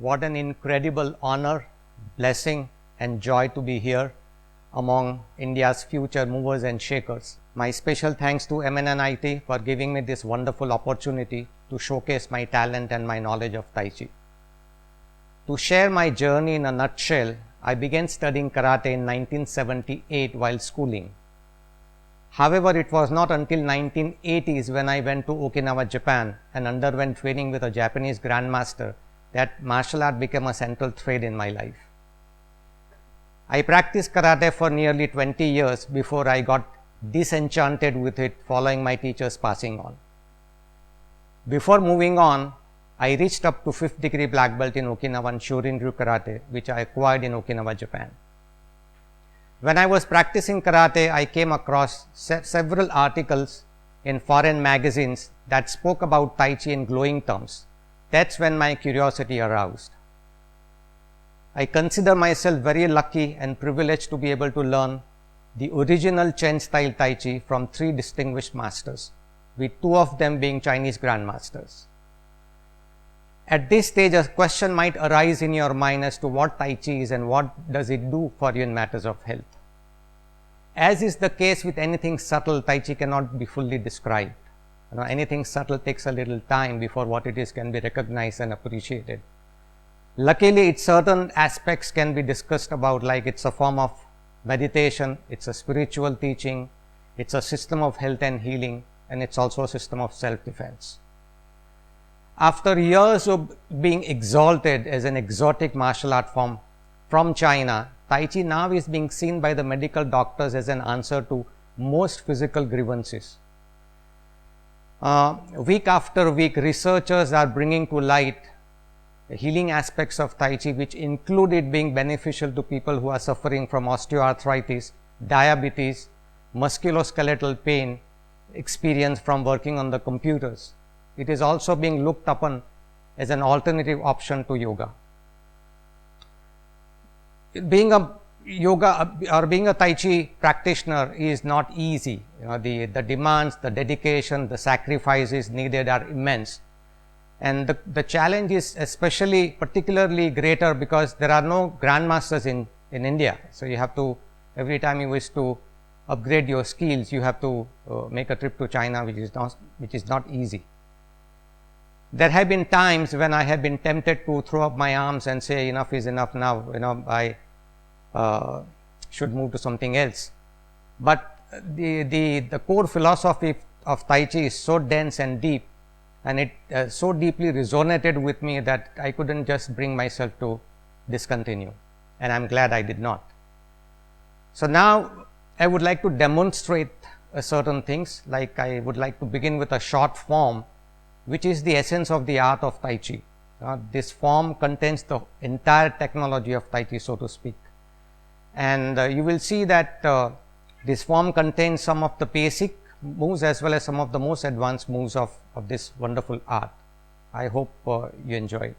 what an incredible honor, blessing and joy to be here among India's future movers and shakers. My special thanks to MNNIT for giving me this wonderful opportunity to showcase my talent and my knowledge of Tai Chi. To share my journey in a nutshell, I began studying karate in 1978 while schooling. However, it was not until 1980s when I went to Okinawa, Japan and underwent training with a Japanese grandmaster that martial art became a central thread in my life. I practiced karate for nearly 20 years before I got disenchanted with it following my teacher's passing on. Before moving on, I reached up to 5th degree black belt in Okinawan Shorin-Ryu Karate, which I acquired in Okinawa, Japan. When I was practicing karate, I came across several articles in foreign magazines that spoke about Tai Chi in glowing terms. That's when my curiosity aroused. I consider myself very lucky and privileged to be able to learn the original Chen style Tai Chi from 3 distinguished masters, with 2 of them being Chinese grandmasters. At this stage, a question might arise in your mind as to what Tai Chi is and what does it do for you in matters of health. As is the case with anything subtle, Tai Chi cannot be fully described. Anything subtle takes a little time before what it is can be recognized and appreciated. Luckily, its certain aspects can be discussed about, like it's a form of meditation, it's a spiritual teaching, it's a system of health and healing, and it's also a system of self-defense. After years of being exalted as an exotic martial art form from China, Tai Chi now is being seen by the medical doctors as an answer to most physical grievances. Week after week, researchers are bringing to light the healing aspects of Tai Chi, which include it being beneficial to people who are suffering from osteoarthritis, diabetes, musculoskeletal pain experienced from working on the computers. It is also being looked upon as an alternative option to yoga. Being a yoga or being a Tai Chi practitioner is not easy. The demands, the dedication, the sacrifices needed are immense. And the challenge is particularly greater because there are no grandmasters in India. So you have to, every time you wish to upgrade your skills, you have to make a trip to China, which is not easy. There have been times when I have been tempted to throw up my arms and say enough is enough now, I should move to something else. But the core philosophy of Tai Chi is so dense and deep, and it so deeply resonated with me that I couldn't just bring myself to discontinue, and I'm glad I did not. So now I would like to demonstrate certain things, like I would like to begin with a short form, which is the essence of the art of Tai Chi. This form contains the entire technology of Tai Chi, so to speak. And you will see that this form contains some of the basic moves as well as some of the most advanced moves of this wonderful art. I hope you enjoy it.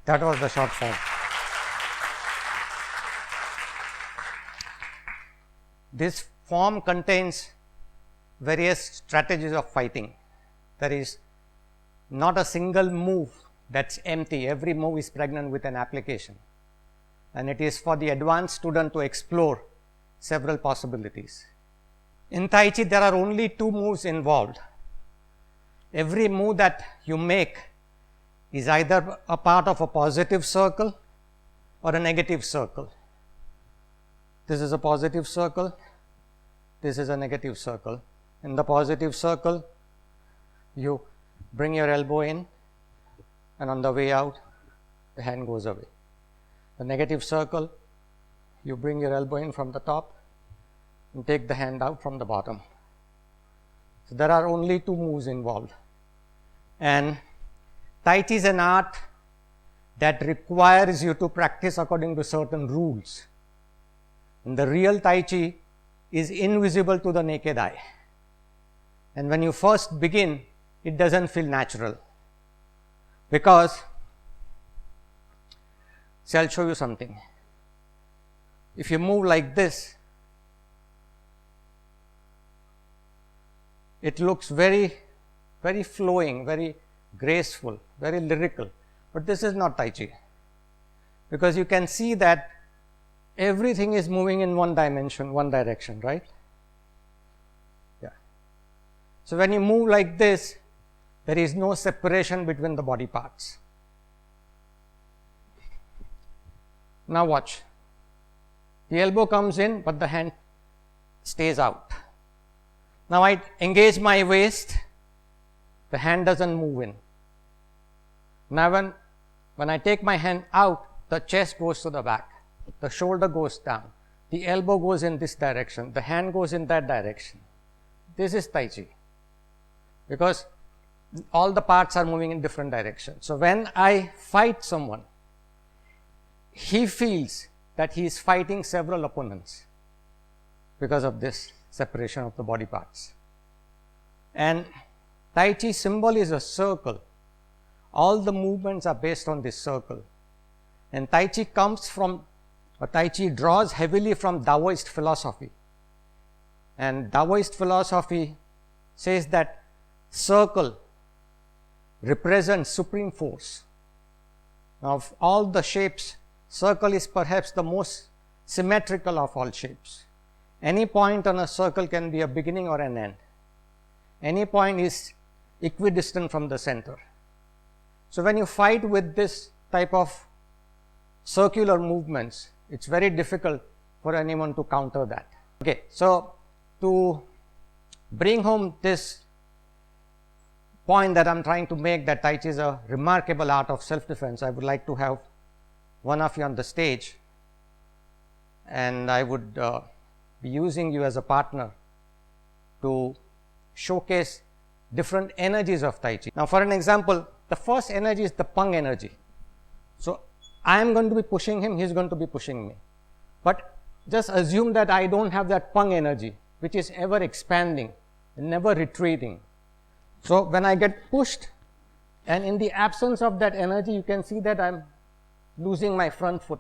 That was the short form. This form contains various strategies of fighting. There is not a single move that's empty. Every move is pregnant with an application. And it is for the advanced student to explore several possibilities. In Tai Chi, there are only 2 moves involved. Every move that you make is either a part of a positive circle or a negative circle. This is a positive circle, this is a negative circle. In the positive circle, you bring your elbow in, and on the way out, the hand goes away. The negative circle, you bring your elbow in from the top and take the hand out from the bottom. So there are only 2 moves involved. And Tai Chi is an art that requires you to practice according to certain rules. And the real Tai Chi is invisible to the naked eye. And when you first begin, it doesn't feel natural. Because, see, I'll show you something. If you move like this, it looks very, very flowing, very graceful, very lyrical. But this is not Tai Chi. Because you can see that everything is moving in one dimension, one direction, right? Yeah. So when you move like this, there is no separation between the body parts. Now watch. The elbow comes in, but the hand stays out. Now I engage my waist, the hand doesn't move in. Now when I take my hand out, the chest goes to the back, the shoulder goes down, the elbow goes in this direction, the hand goes in that direction. This is Tai Chi, because all the parts are moving in different directions. So when I fight someone, he feels that he is fighting several opponents because of this separation of the body parts. And Tai Chi symbol is a circle. All the movements are based on this circle. And Tai Chi Tai Chi draws heavily from Taoist philosophy. And Taoist philosophy says that circle represents supreme force. Now, of all the shapes, circle is perhaps the most symmetrical of all shapes. Any point on a circle can be a beginning or an end. Any point is equidistant from the center. So when you fight with this type of circular movements, it's very difficult for anyone to counter that. Okay, so to bring home this point that I'm trying to make, that Tai Chi is a remarkable art of self-defense, I would like to have one of you on the stage, and I would be using you as a partner to showcase different energies of Tai Chi. Now, for an example, the first energy is the Pang energy. So I am going to be pushing him, he is going to be pushing me. But just assume that I don't have that Pang energy, which is ever expanding and never retreating. So when I get pushed, and in the absence of that energy, you can see that I'm losing my front foot,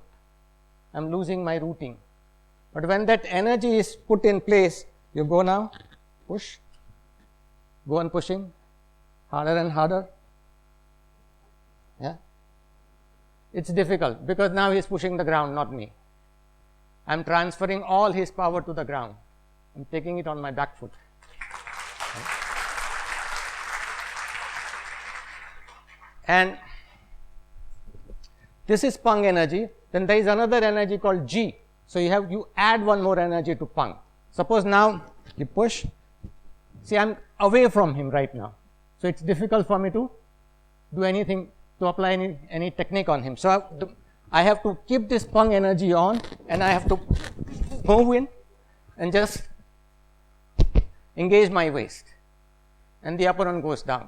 I'm losing my rooting. But when that energy is put in place, you go now, push, go on pushing, harder and harder. Yeah, it's difficult because now he's pushing the ground, not me. I'm transferring all his power to the ground. I'm taking it on my back foot. And this is Pang energy. Then there is another energy called G. So you add one more energy to Pang. Suppose now you push. See, I'm away from him right now. So it's difficult for me to do anything, to apply any technique on him. So I have to keep this Pang energy on, and I have to move in and just engage my waist, and the opponent goes down.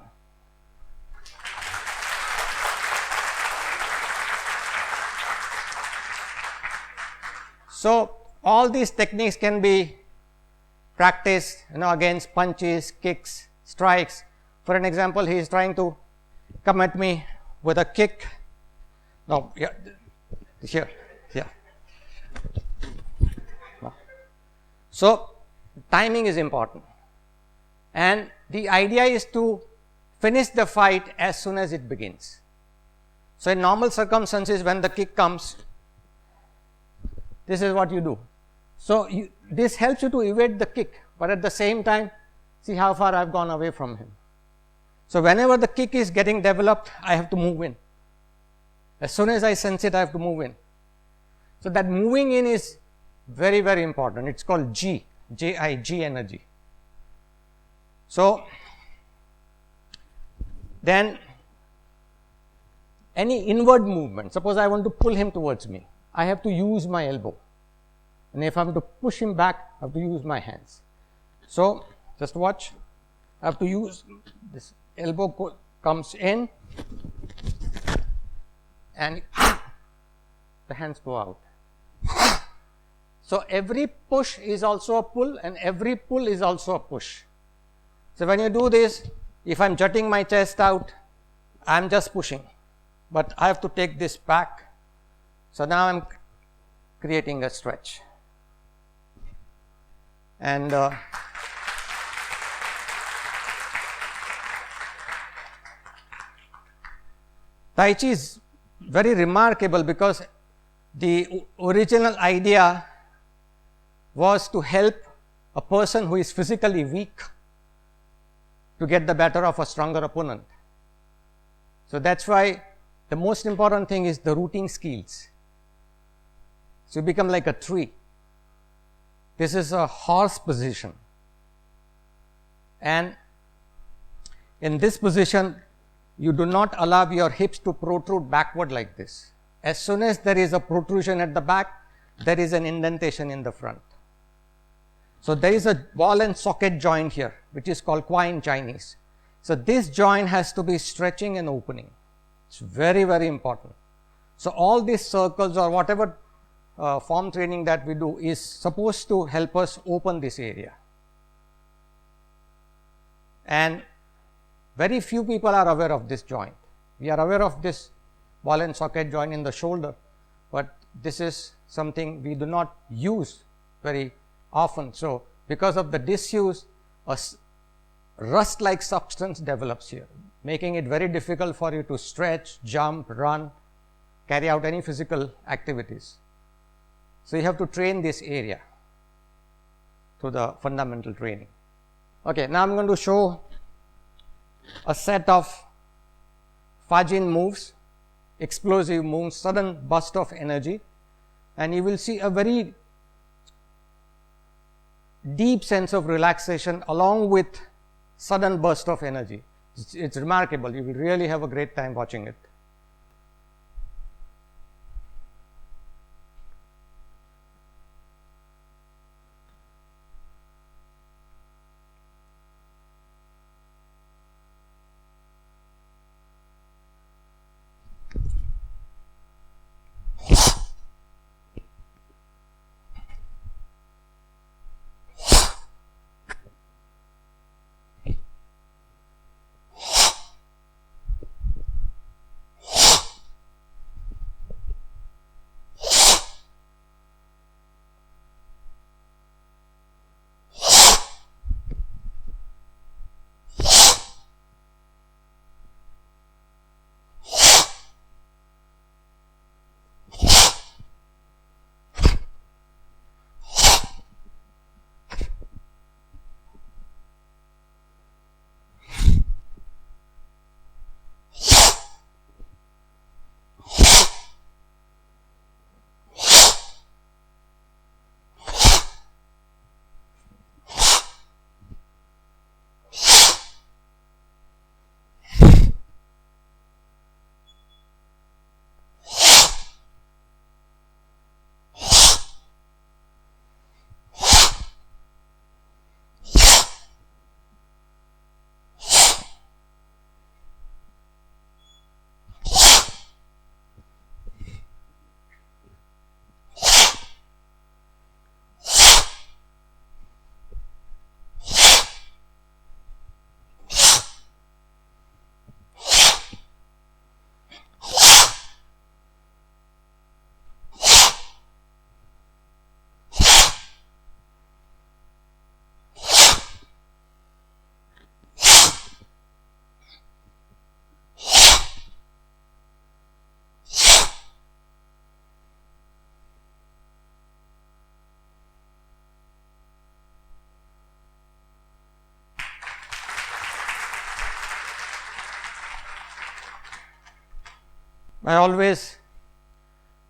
So all these techniques can be practiced, against punches, kicks, strikes. For an example, he is trying to come at me with a kick. No, yeah, here, here. No. So, timing is important, and the idea is to finish the fight as soon as it begins. So, in normal circumstances, when the kick comes, this is what you do. So, this helps you to evade the kick, but at the same time, see how far I have gone away from him. So, whenever the kick is getting developed, I have to move in. As soon as I sense it, I have to move in. So, that moving in is very, very important. It is called G, G energy. So, then any inward movement, suppose I want to pull him towards me, I have to use my elbow, and if I am to push him back, I have to use my hands. So, just watch, I have to use this elbow comes in and the hands go out. So, every push is also a pull and every pull is also a push. So, when you do this, if I am jutting my chest out, I am just pushing, but I have to take this back. So, now I am creating a stretch, and Tai Chi is very remarkable because the original idea was to help a person who is physically weak to get the better of a stronger opponent. So, that is why the most important thing is the rooting skills. So, you become like a tree. This is a horse position, and in this position you do not allow your hips to protrude backward like this. As soon as there is a protrusion at the back, there is an indentation in the front. So, there is a ball and socket joint here, which is called Kwa in Chinese. So, this joint has to be stretching and opening. It is very, very important. So, all these circles or whatever form training that we do is supposed to help us open this area, and very few people are aware of this joint. We are aware of this ball and socket joint in the shoulder, but this is something we do not use very often. So, because of the disuse, a rust like substance develops here, making it very difficult for you to stretch, jump, run, carry out any physical activities. So, you have to train this area through the fundamental training. Okay, now I am going to show a set of Fajin moves, explosive moves, sudden burst of energy, and you will see a very deep sense of relaxation along with sudden burst of energy. It's remarkable. You will really have a great time watching it. I always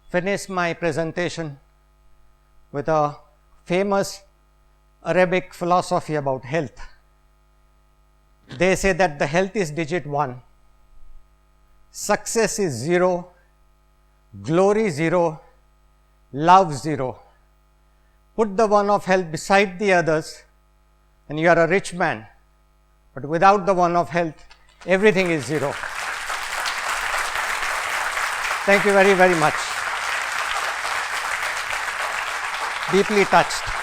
finish my presentation with a famous Arabic philosophy about health. They say that the health is digit 1, success is 0, glory 0, love 0. Put the one of health beside the others and you are a rich man, but without the one of health, everything is 0. Thank you very, very much. Deeply touched.